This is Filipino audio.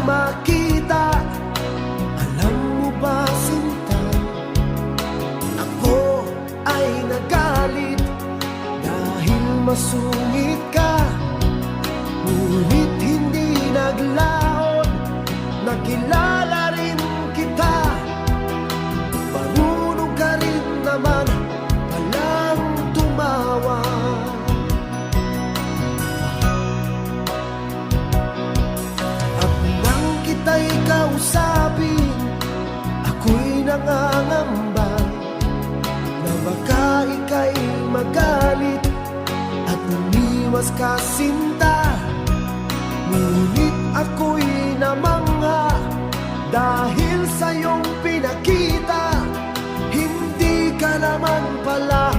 makita. Alam mo ba, sinta, ako ay nagalit dahil masungit ka. Ngunit hindi naglaon, nakilala rin kita. Marunong ka rin naman palang tumawa. At nang kita'y kausapin, ako'y nangangamba na baka ika'y magalit at umiwas ka, sinta. Ngunit ako'y namangha dahil sa iyong pinakita. Hindi ka naman pala